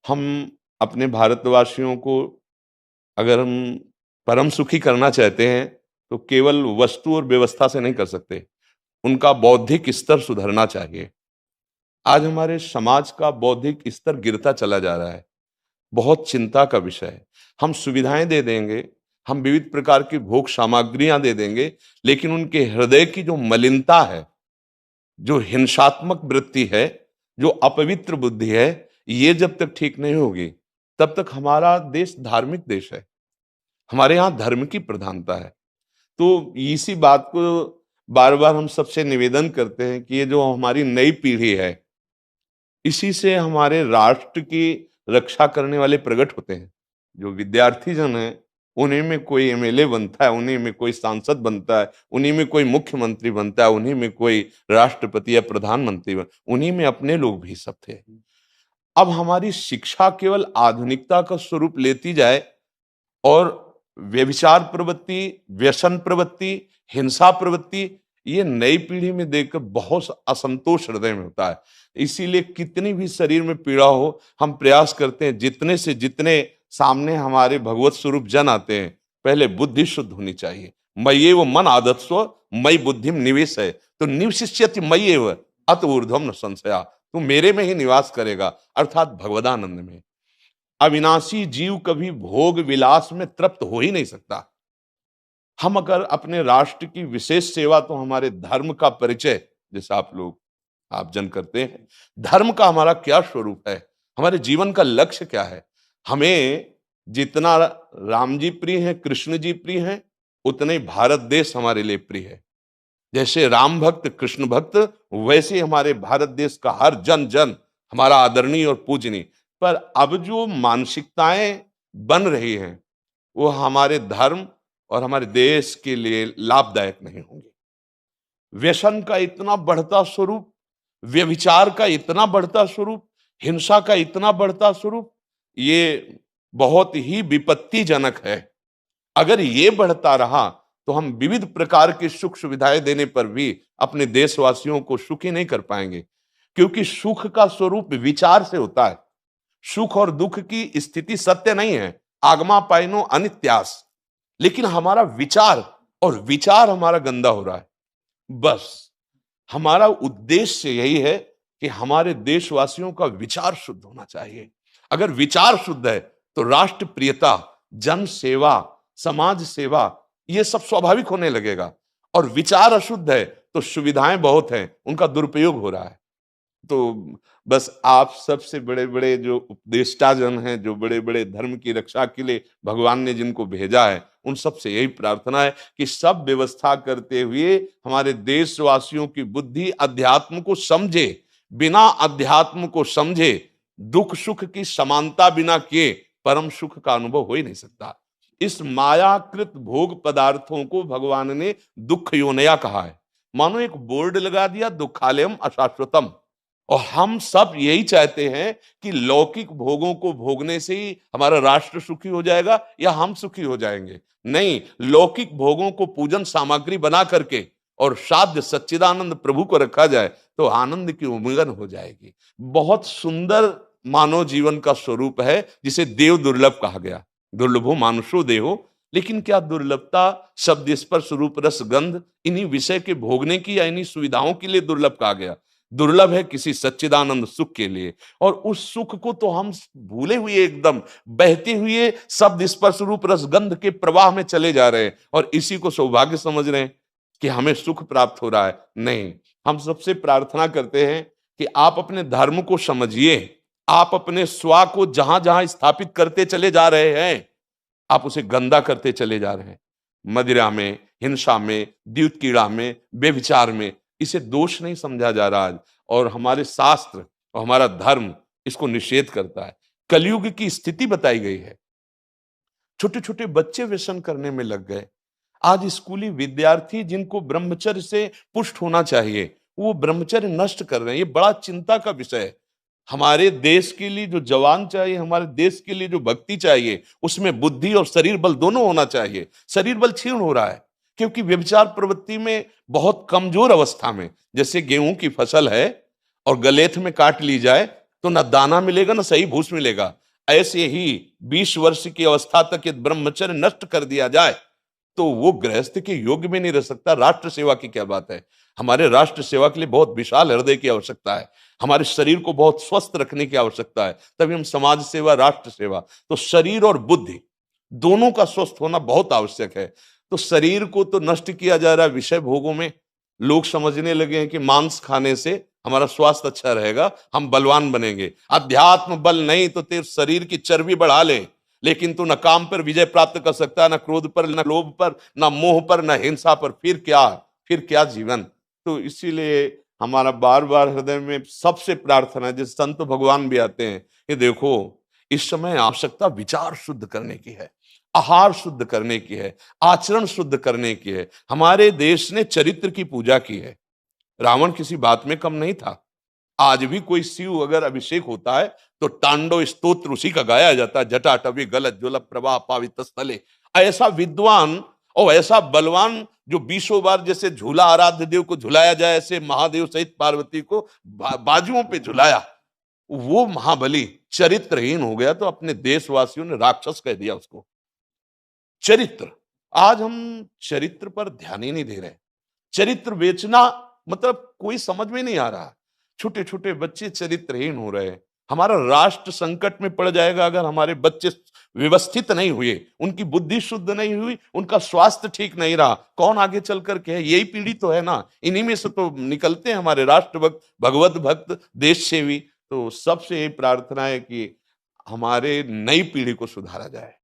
हम अपने भारतवासियों को अगर हम परम सुखी करना चाहते हैं तो केवल वस्तु और व्यवस्था से नहीं कर सकते। उनका बौद्धिक स्तर सुधरना चाहिए। आज हमारे समाज का बौद्धिक स्तर गिरता चला जा रहा है। बहुत चिंता का विषय है। हम सुविधाएं दे देंगे, हम विविध प्रकार की भोग सामग्रियां दे देंगे, लेकिन उनके हृदय की जो मलिनता है, जो हिंसात्मक वृत्ति है, जो अपवित्र बुद्धि है, ये जब तक ठीक नहीं होगी तब तक हमारा देश धार्मिक देश है। हमारे यहाँ धर्म की प्रधानता है। तो इसी बात को बार बार हम सबसे निवेदन करते हैं कि ये जो हमारी नई पीढ़ी है, इसी से हमारे राष्ट्र की रक्षा करने वाले प्रकट होते हैं। जो विद्यार्थी जन है, उन्हीं में कोई एमएलए बनता है, उन्हीं में कोई सांसद बनता है, उन्हीं में कोई मुख्यमंत्री बनता है, उन्हीं में कोई राष्ट्रपति या प्रधानमंत्री उन्हीं में अपने लोग भी सब थे। अब हमारी शिक्षा केवल आधुनिकता का स्वरूप लेती जाए और व्यभिचार प्रवृत्ति, व्यसन प्रवृत्ति, हिंसा प्रवृत्ति, ये नई पीढ़ी में देखकर बहुत असंतोष हृदय में होता है। इसीलिए कितनी भी शरीर में पीड़ा हो, हम प्रयास करते हैं जितने से जितने सामने हमारे भगवत स्वरूप जन आते हैं, पहले बुद्धि शुद्ध होनी चाहिए। मय्येव मन आदत्स्व मयि बुद्धिम निवेश है, तो निवशिष्यति मय्येव अत ऊर्ध्वम न संशया। तू मेरे में ही निवास करेगा, अर्थात भगवदानंद में। अविनाशी जीव कभी भोग विलास में तृप्त हो ही नहीं सकता। हम अगर अपने राष्ट्र की विशेष सेवा, तो हमारे धर्म का परिचय, जैसे आप जन करते हैं, धर्म का हमारा क्या स्वरूप है, हमारे जीवन का लक्ष्य क्या है। हमें जितना राम जी प्रिय हैं, कृष्ण जी प्रिय हैं, उतने ही भारत देश हमारे लिए प्रिय है। जैसे राम भक्त, कृष्ण भक्त, वैसे ही हमारे भारत देश का हर जन जन हमारा आदरणीय और पूजनीय। पर अब जो मानसिकताएं बन रही हैं, वो हमारे धर्म और हमारे देश के लिए लाभदायक नहीं होंगी। व्यसन का इतना बढ़ता स्वरूप, व्यभिचार का इतना बढ़ता स्वरूप, हिंसा का इतना बढ़ता स्वरूप, ये बहुत ही विपत्तिजनक है। अगर ये बढ़ता रहा तो हम विविध प्रकार की सुख सुविधाएं देने पर भी अपने देशवासियों को सुखी नहीं कर पाएंगे, क्योंकि सुख का स्वरूप विचार से होता है। सुख और दुख की स्थिति सत्य नहीं है, आगमा पाइनो अनित्यास, लेकिन हमारा विचार, और विचार हमारा गंदा हो रहा है। बस हमारा उद्देश्य यही है कि हमारे देशवासियों का विचार शुद्ध होना चाहिए। अगर विचार शुद्ध है तो राष्ट्र प्रियता, जन सेवा, समाज सेवा, ये सब स्वाभाविक होने लगेगा। और विचार अशुद्ध है तो सुविधाएं बहुत हैं, उनका दुरुपयोग हो रहा है। तो बस आप सबसे बड़े बड़े जो उपदेष्टा जन हैं, जो बड़े बड़े धर्म की रक्षा के लिए भगवान ने जिनको भेजा है, उन सबसे यही प्रार्थना है कि सब व्यवस्था करते हुए हमारे देशवासियों की बुद्धि अध्यात्म को समझे। बिना अध्यात्म को समझे दुख सुख की समानता बिना किए परम सुख का अनुभव हो ही नहीं सकता। इस मायाकृत भोग पदार्थों को भगवान ने दुख योनया कहा है। मानो एक बोर्ड लगा दिया, दुखालयम अशाश्वतम। और हम सब यही चाहते हैं कि लौकिक भोगों को भोगने से ही हमारा राष्ट्र सुखी हो जाएगा या हम सुखी हो जाएंगे। नहीं, लौकिक भोगों को पूजन सामग्री बना करके और साध्य सच्चिदानंद प्रभु को रखा जाए तो आनंद की उमंगन हो जाएगी। बहुत सुंदर मानव जीवन का स्वरूप है, जिसे देव दुर्लभ कहा गया। दुर्लभो मानुषो देहो, लेकिन क्या दुर्लभता शब्द स्पर्श रूप रस गंध इन्हीं विषय के भोगने की या इन्हीं सुविधाओं के लिए दुर्लभ कहा गया? दुर्लभ है किसी सच्चिदानंद सुख के लिए। और उस सुख को तो हम भूले हुए, एकदम बहते हुए शब्द स्पर्श रूप रसगंध के प्रवाह में चले जा रहे हैं और इसी को सौभाग्य समझ रहे हैं कि हमें सुख प्राप्त हो रहा है। नहीं, हम सबसे प्रार्थना करते हैं कि आप अपने धर्म को समझिए। आप अपने स्वा को जहां जहां स्थापित करते चले जा रहे हैं, आप उसे गंदा करते चले जा रहे हैं। मदिरा में, हिंसा में, द्यूत कीड़ा में, बेविचार में, इसे दोष नहीं समझा जा रहा आज। और हमारे शास्त्र और हमारा धर्म इसको निषेध करता है। कलयुग की स्थिति बताई गई है। छोटे छोटे बच्चे व्यसन करने में लग गए। आज स्कूली विद्यार्थी जिनको ब्रह्मचर्य से पुष्ट होना चाहिए, वो ब्रह्मचर्य नष्ट कर रहे हैं। ये बड़ा चिंता का विषय है। हमारे देश के लिए जो जवान चाहिए, हमारे देश के लिए जो भक्ति चाहिए, उसमें बुद्धि और शरीर बल दोनों होना चाहिए। शरीर बल क्षीण हो रहा है क्योंकि व्यभिचार प्रवृत्ति में बहुत कमजोर अवस्था में, जैसे गेहूं की फसल है और गलेथ में काट ली जाए, तो न दाना मिलेगा न सही भूस मिलेगा। ऐसे ही 20 वर्ष की अवस्था तक यदि ब्रह्मचर्य नष्ट कर दिया जाए तो वो गृहस्थ के योग्य में नहीं रह सकता। राष्ट्र सेवा की क्या बात है। हमारे राष्ट्र सेवा के लिए बहुत विशाल हृदय की आवश्यकता है। हमारे शरीर को बहुत स्वस्थ रखने की आवश्यकता है, तभी हम समाज सेवा, राष्ट्र सेवा। तो शरीर और बुद्धि दोनों का स्वस्थ होना बहुत आवश्यक है। तो शरीर को तो नष्ट किया जा रहा है विषय भोगों में। लोग समझने लगे हैं कि मांस खाने से हमारा स्वास्थ्य अच्छा रहेगा, हम बलवान बनेंगे। अध्यात्म बल नहीं तो तेरे शरीर की चर्बी बढ़ा ले, लेकिन तू न काम पर विजय प्राप्त कर सकता, न क्रोध पर, न लोभ पर, न मोह पर, न हिंसा पर। फिर क्या जीवन। तो इसीलिए हमारा बार बार हृदय में सबसे प्रार्थना है, जिस संत भगवान भी आते हैं, ये देखो इस समय आवश्यकता विचार शुद्ध करने की है, आहार शुद्ध करने की है, आचरण शुद्ध करने की है। हमारे देश ने चरित्र की पूजा की है। रावण किसी बात में कम नहीं था। आज भी कोई शिव अगर अभिषेक होता है तो तांडव स्तोत्र उसी का गाया जाता है। जटाटवी गलत ज्वल प्रवाह पावित स्थले। ऐसा विद्वान और ऐसा बलवान जो 20 बार जैसे झूला आराध्य देव को झुलाया जाए, ऐसे महादेव सहित पार्वती को बाजुओं पे झुलाया, वो महाबली चरित्रहीन हो गया तो अपने देशवासियों ने राक्षस कह दिया उसको। चरित्र, आज हम चरित्र पर ध्यान ही नहीं दे रहे। चरित्र बेचना मतलब कोई समझ में नहीं आ रहा। छोटे छोटे बच्चे चरित्रहीन हो रहे हैं। हमारा राष्ट्र संकट में पड़ जाएगा अगर हमारे बच्चे व्यवस्थित नहीं हुए, उनकी बुद्धि शुद्ध नहीं हुई, उनका स्वास्थ्य ठीक नहीं रहा। कौन आगे चल कर के है? यही पीढ़ी तो है ना, इन्हीं में से तो निकलते हैं हमारे राष्ट्र भक्त, भगवत भक्त, देश सेवी। तो सबसे ये प्रार्थना है कि हमारे नई पीढ़ी को सुधारा जाए।